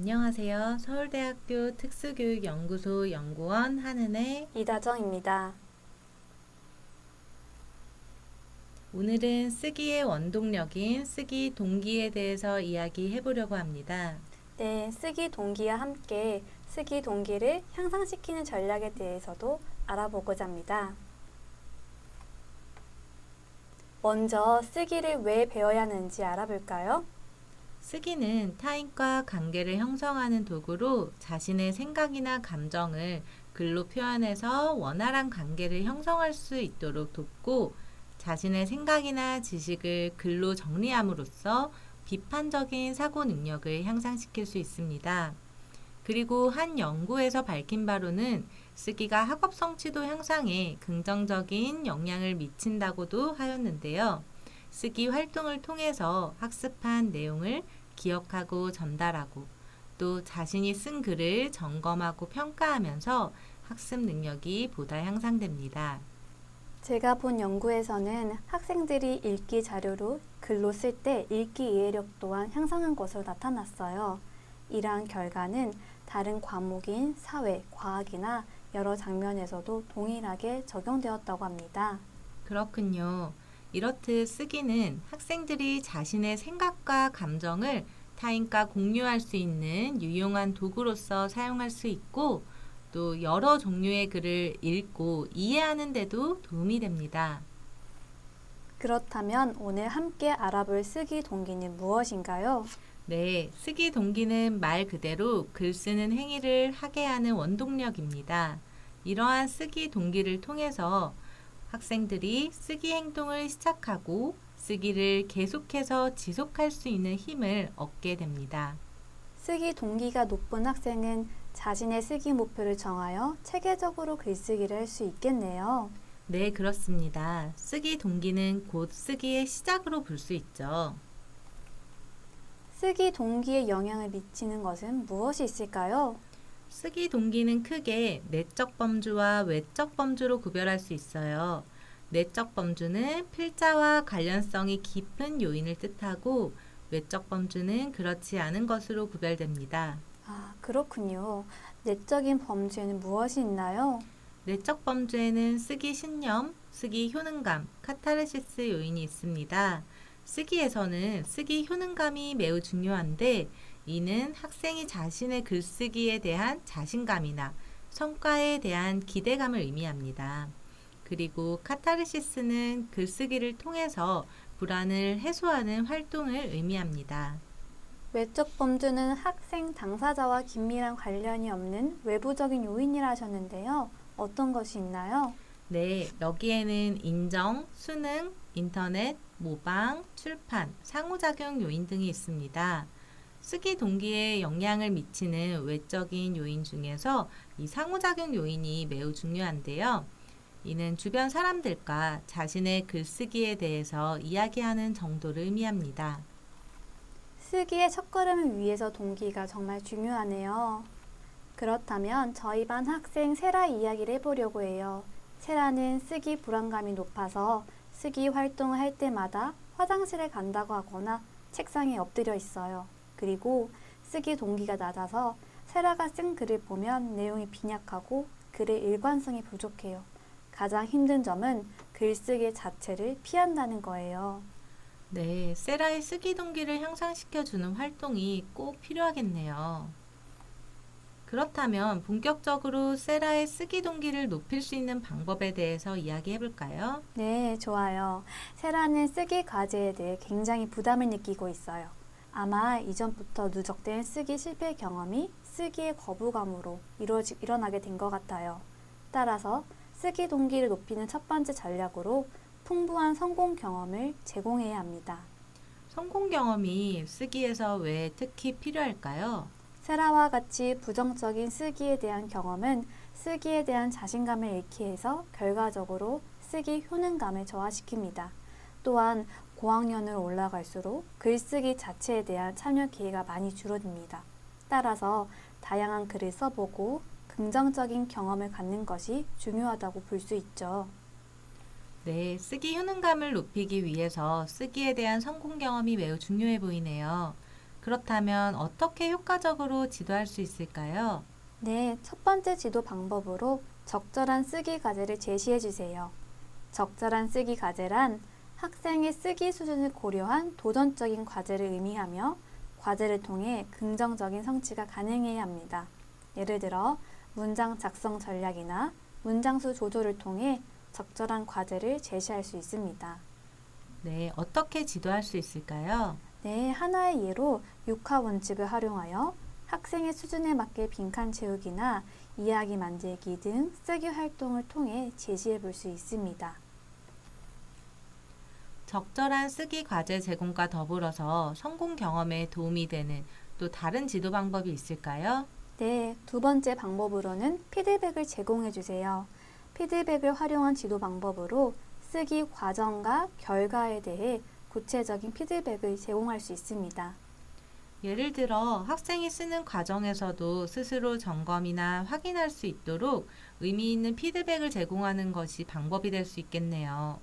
안녕하세요. 서울대학교 특수교육연구소 연구원 한은혜. 이다정입니다. 오늘은 쓰기의 원동력인 쓰기 동기에 대해서 이야기해 보려고 합니다. 네, 쓰기 동기와 함께 쓰기 동기를 향상시키는 전략에 대해서도 알아보고자 합니다. 먼저 쓰기를 왜 배워야 하는지 알아볼까요? 쓰기는 타인과 관계를 형성하는 도구로 자신의 생각이나 감정을 글로 표현해서 원활한 관계를 형성할 수 있도록 돕고 자신의 생각이나 지식을 글로 정리함으로써 비판적인 사고 능력을 향상시킬 수 있습니다. 그리고 한 연구에서 밝힌 바로는 쓰기가 학업 성취도 향상에 긍정적인 영향을 미친다고도 하였는데요. 쓰기 활동을 통해서 학습한 내용을 기억하고 전달하고 또 자신이 쓴 글을 점검하고 평가하면서 학습 능력이 보다 향상됩니다. 제가 본 연구에서는 학생들이 읽기 자료로 글로 쓸 때 읽기 이해력 또한 향상한 것으로 나타났어요. 이러한 결과는 다른 과목인 사회, 과학이나 여러 장면에서도 동일하게 적용되었다고 합니다. 그렇군요. 이렇듯 쓰기는 학생들이 자신의 생각과 감정을 타인과 공유할 수 있는 유용한 도구로서 사용할 수 있고 또 여러 종류의 글을 읽고 이해하는 데도 도움이 됩니다. 그렇다면 오늘 함께 알아볼 쓰기 동기는 무엇인가요? 네, 쓰기 동기는 말 그대로 글 쓰는 행위를 하게 하는 원동력입니다. 이러한 쓰기 동기를 통해서 학생들이 쓰기 행동을 시작하고 쓰기를 계속해서 지속할 수 있는 힘을 얻게 됩니다. 쓰기 동기가 높은 학생은 자신의 쓰기 목표를 정하여 체계적으로 글쓰기를 할 수 있겠네요. 네, 그렇습니다. 쓰기 동기는 곧 쓰기의 시작으로 볼 수 있죠. 쓰기 동기에 영향을 미치는 것은 무엇이 있을까요? 쓰기 동기는 크게 내적 범주와 외적 범주로 구별할 수 있어요. 내적 범주는 필자와 관련성이 깊은 요인을 뜻하고 외적 범주는 그렇지 않은 것으로 구별됩니다. 아, 그렇군요. 내적인 범주에는 무엇이 있나요? 내적 범주에는 쓰기 신념, 쓰기 효능감, 카타르시스 요인이 있습니다. 쓰기에서는 쓰기 효능감이 매우 중요한데 이는 학생이 자신의 글쓰기에 대한 자신감이나 성과에 대한 기대감을 의미합니다. 그리고 카타르시스는 글쓰기를 통해서 불안을 해소하는 활동을 의미합니다. 외적 범주는 학생 당사자와 긴밀한 관련이 없는 외부적인 요인이라 하셨는데요. 어떤 것이 있나요? 네, 여기에는 인정, 수능, 인터넷, 모방, 출판, 상호작용 요인 등이 있습니다. 쓰기 동기에 영향을 미치는 외적인 요인 중에서 이 상호작용 요인이 매우 중요한데요. 이는 주변 사람들과 자신의 글쓰기에 대해서 이야기하는 정도를 의미합니다. 쓰기의 첫걸음을 위해서 동기가 정말 중요하네요. 그렇다면 저희 반 학생 세라 이야기를 해보려고 해요. 세라는 쓰기 불안감이 높아서 쓰기 활동을 할 때마다 화장실에 간다고 하거나 책상에 엎드려 있어요. 그리고 쓰기 동기가 낮아서 세라가 쓴 글을 보면 내용이 빈약하고 글의 일관성이 부족해요. 가장 힘든 점은 글쓰기 자체를 피한다는 거예요. 네, 세라의 쓰기 동기를 향상시켜주는 활동이 꼭 필요하겠네요. 그렇다면 본격적으로 세라의 쓰기 동기를 높일 수 있는 방법에 대해서 이야기해 볼까요? 네, 좋아요. 세라는 쓰기 과제에 대해 굉장히 부담을 느끼고 있어요. 아마 이전부터 누적된 쓰기 실패 경험이 쓰기의 거부감으로 일어나게 된 것 같아요. 따라서 쓰기 동기를 높이는 첫 번째 전략으로 풍부한 성공 경험을 제공해야 합니다. 성공 경험이 쓰기에서 왜 특히 필요할까요? 세라와 같이 부정적인 쓰기에 대한 경험은 쓰기에 대한 자신감을 잃게 해서 결과적으로 쓰기 효능감을 저하시킵니다. 또한 고학년으로 올라갈수록 글쓰기 자체에 대한 참여 기회가 많이 줄어듭니다. 따라서 다양한 글을 써보고 긍정적인 경험을 갖는 것이 중요하다고 볼 수 있죠. 네, 쓰기 효능감을 높이기 위해서 쓰기에 대한 성공 경험이 매우 중요해 보이네요. 그렇다면 어떻게 효과적으로 지도할 수 있을까요? 네, 첫 번째 지도 방법으로 적절한 쓰기 과제를 제시해 주세요. 적절한 쓰기 과제란 학생의 쓰기 수준을 고려한 도전적인 과제를 의미하며 과제를 통해 긍정적인 성취가 가능해야 합니다. 예를 들어 문장 작성 전략이나 문장수 조조를 통해 적절한 과제를 제시할 수 있습니다. 네, 어떻게 지도할 수 있을까요? 네, 하나의 예로 육하 원칙을 활용하여 학생의 수준에 맞게 빈칸 채우기나 이야기 만들기 등 쓰기 활동을 통해 제시해 볼 수 있습니다. 적절한 쓰기 과제 제공과 더불어서 성공 경험에 도움이 되는 또 다른 지도 방법이 있을까요? 네, 두 번째 방법으로는 피드백을 제공해 주세요. 피드백을 활용한 지도 방법으로 쓰기 과정과 결과에 대해 구체적인 피드백을 제공할 수 있습니다. 예를 들어 학생이 쓰는 과정에서도 스스로 점검이나 확인할 수 있도록 의미 있는 피드백을 제공하는 것이 방법이 될 수 있겠네요.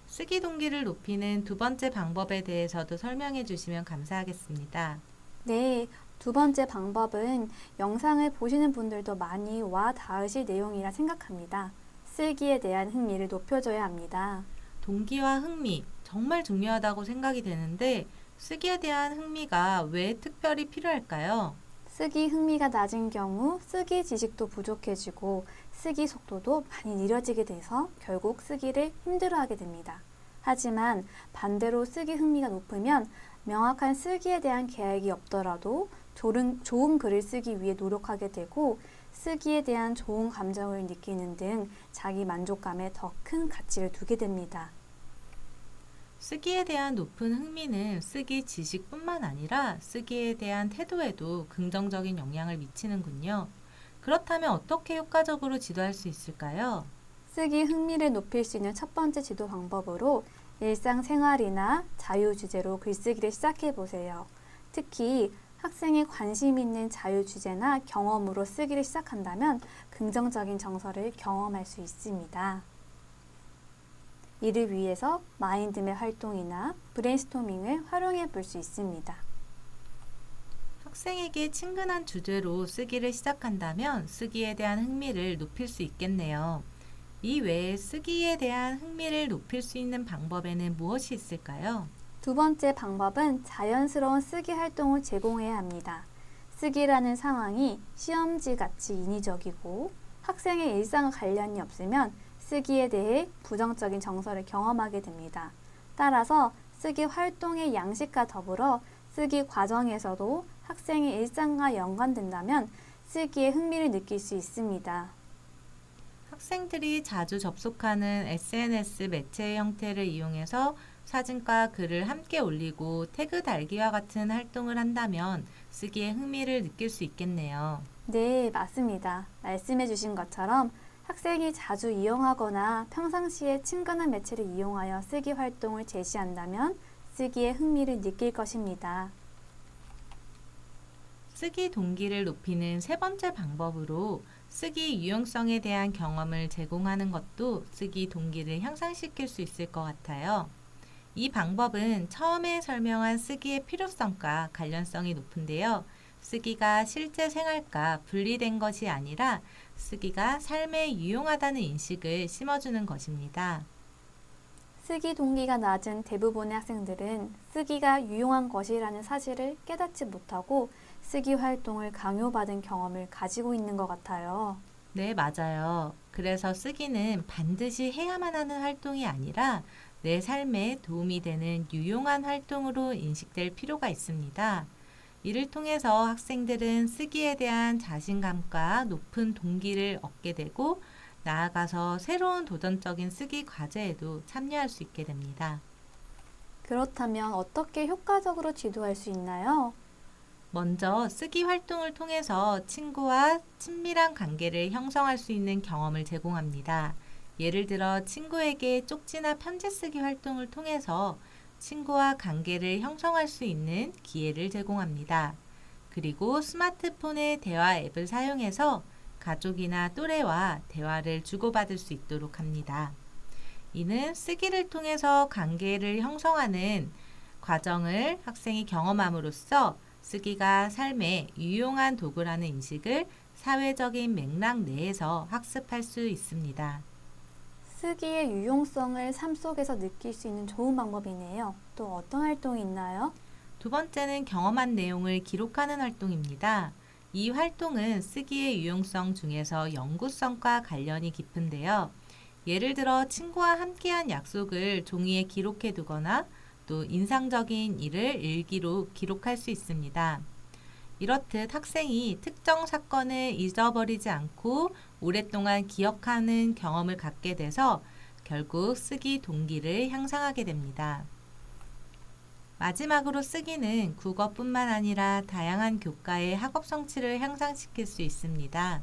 쓰기 동기를 높이는 두 번째 방법에 대해서도 설명해 주시면 감사하겠습니다. 네, 두 번째 방법은 영상을 보시는 분들도 많이 와 닿으실 내용이라 생각합니다. 쓰기에 대한 흥미를 높여줘야 합니다. 동기와 흥미, 정말 중요하다고 생각이 되는데 쓰기에 대한 흥미가 왜 특별히 필요할까요? 쓰기 흥미가 낮은 경우 쓰기 지식도 부족해지고 쓰기 속도도 많이 느려지게 돼서 결국 쓰기를 힘들어하게 됩니다. 하지만 반대로 쓰기 흥미가 높으면 명확한 쓰기에 대한 계획이 없더라도 좋은 글을 쓰기 위해 노력하게 되고 쓰기에 대한 좋은 감정을 느끼는 등 자기 만족감에 더 큰 가치를 두게 됩니다. 쓰기에 대한 높은 흥미는 쓰기 지식뿐만 아니라 쓰기에 대한 태도에도 긍정적인 영향을 미치는군요. 그렇다면 어떻게 효과적으로 지도할 수 있을까요? 쓰기 흥미를 높일 수 있는 첫 번째 지도 방법으로 일상생활이나 자유주제로 글쓰기를 시작해 보세요. 특히 학생이 관심 있는 자유주제나 경험으로 쓰기를 시작한다면 긍정적인 정서를 경험할 수 있습니다. 이를 위해서 마인드맵 활동이나 브레인스토밍을 활용해 볼 수 있습니다. 학생에게 친근한 주제로 쓰기를 시작한다면 쓰기에 대한 흥미를 높일 수 있겠네요. 이 외에 쓰기에 대한 흥미를 높일 수 있는 방법에는 무엇이 있을까요? 두 번째 방법은 자연스러운 쓰기 활동을 제공해야 합니다. 쓰기라는 상황이 시험지 같이 인위적이고 학생의 일상과 관련이 없으면 쓰기에 대해 부정적인 정서를 경험하게 됩니다. 따라서 쓰기 활동의 양식과 더불어 쓰기 과정에서도 학생의 일상과 연관된다면 쓰기에 흥미를 느낄 수 있습니다. 학생들이 자주 접속하는 SNS 매체의 형태를 이용해서 사진과 글을 함께 올리고 태그 달기와 같은 활동을 한다면 쓰기에 흥미를 느낄 수 있겠네요. 네, 맞습니다. 말씀해 주신 것처럼 학생이 자주 이용하거나 평상시에 친근한 매체를 이용하여 쓰기 활동을 제시한다면 쓰기에 흥미를 느낄 것입니다. 쓰기 동기를 높이는 세 번째 방법으로 쓰기 유용성에 대한 경험을 제공하는 것도 쓰기 동기를 향상시킬 수 있을 것 같아요. 이 방법은 처음에 설명한 쓰기의 필요성과 관련성이 높은데요. 쓰기가 실제 생활과 분리된 것이 아니라 쓰기가 삶에 유용하다는 인식을 심어주는 것입니다. 쓰기 동기가 낮은 대부분의 학생들은 쓰기가 유용한 것이라는 사실을 깨닫지 못하고 쓰기 활동을 강요받은 경험을 가지고 있는 것 같아요. 네, 맞아요. 그래서 쓰기는 반드시 해야만 하는 활동이 아니라 내 삶에 도움이 되는 유용한 활동으로 인식될 필요가 있습니다. 이를 통해서 학생들은 쓰기에 대한 자신감과 높은 동기를 얻게 되고 나아가서 새로운 도전적인 쓰기 과제에도 참여할 수 있게 됩니다. 그렇다면 어떻게 효과적으로 지도할 수 있나요? 먼저 쓰기 활동을 통해서 친구와 친밀한 관계를 형성할 수 있는 경험을 제공합니다. 예를 들어 친구에게 쪽지나 편지 쓰기 활동을 통해서 친구와 관계를 형성할 수 있는 기회를 제공합니다. 그리고 스마트폰의 대화 앱을 사용해서 가족이나 또래와 대화를 주고받을 수 있도록 합니다. 이는 쓰기를 통해서 관계를 형성하는 과정을 학생이 경험함으로써 쓰기가 삶에 유용한 도구라는 인식을 사회적인 맥락 내에서 학습할 수 있습니다. 쓰기의 유용성을 삶 속에서 느낄 수 있는 좋은 방법이네요. 또 어떤 활동이 있나요? 두 번째는 경험한 내용을 기록하는 활동입니다. 이 활동은 쓰기의 유용성 중에서 연구성과 관련이 깊은데요. 예를 들어 친구와 함께한 약속을 종이에 기록해 두거나 또 인상적인 일을 일기로 기록할 수 있습니다. 이렇듯 학생이 특정 사건을 잊어버리지 않고 오랫동안 기억하는 경험을 갖게 돼서 결국 쓰기 동기를 향상하게 됩니다. 마지막으로 쓰기는 국어뿐만 아니라 다양한 교과의 학업 성취를 향상시킬 수 있습니다.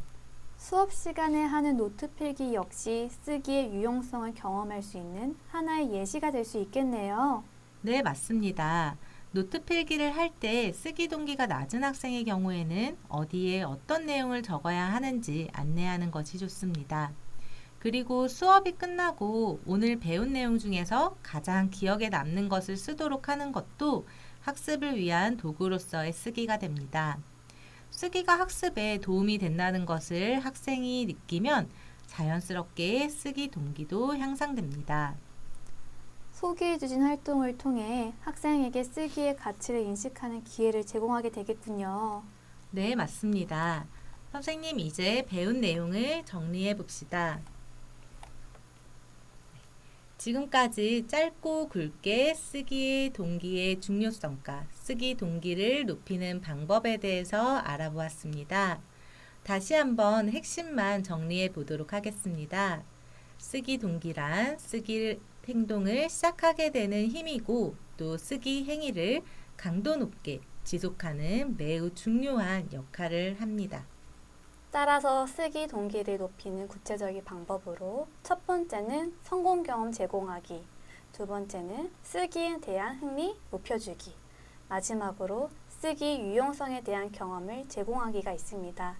수업 시간에 하는 노트 필기 역시 쓰기의 유용성을 경험할 수 있는 하나의 예시가 될 수 있겠네요. 네, 맞습니다. 노트 필기를 할 때 쓰기 동기가 낮은 학생의 경우에는 어디에 어떤 내용을 적어야 하는지 안내하는 것이 좋습니다. 그리고 수업이 끝나고 오늘 배운 내용 중에서 가장 기억에 남는 것을 쓰도록 하는 것도 학습을 위한 도구로서의 쓰기가 됩니다. 쓰기가 학습에 도움이 된다는 것을 학생이 느끼면 자연스럽게 쓰기 동기도 향상됩니다. 소개해 주신 활동을 통해 학생에게 쓰기의 가치를 인식하는 기회를 제공하게 되겠군요. 네, 맞습니다. 선생님, 이제 배운 내용을 정리해 봅시다. 지금까지 짧고 굵게 쓰기의 동기의 중요성과 쓰기 동기를 높이는 방법에 대해서 알아보았습니다. 다시 한번 핵심만 정리해 보도록 하겠습니다. 쓰기 동기란 쓰기 행동을 시작하게 되는 힘이고 또 쓰기 행위를 강도 높게 지속하는 매우 중요한 역할을 합니다. 따라서 쓰기 동기를 높이는 구체적인 방법으로 첫 번째는 성공 경험 제공하기, 두 번째는 쓰기에 대한 흥미 높여주기, 마지막으로 쓰기 유용성에 대한 경험을 제공하기가 있습니다.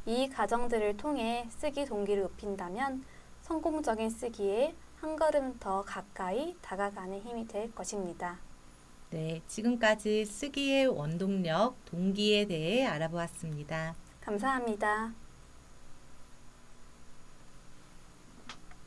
이 과정들을 통해 쓰기 동기를 높인다면 성공적인 쓰기에 한 걸음 더 가까이 다가가는 힘이 될 것입니다. 네, 지금까지 쓰기의 원동력, 동기에 대해 알아보았습니다. 감사합니다.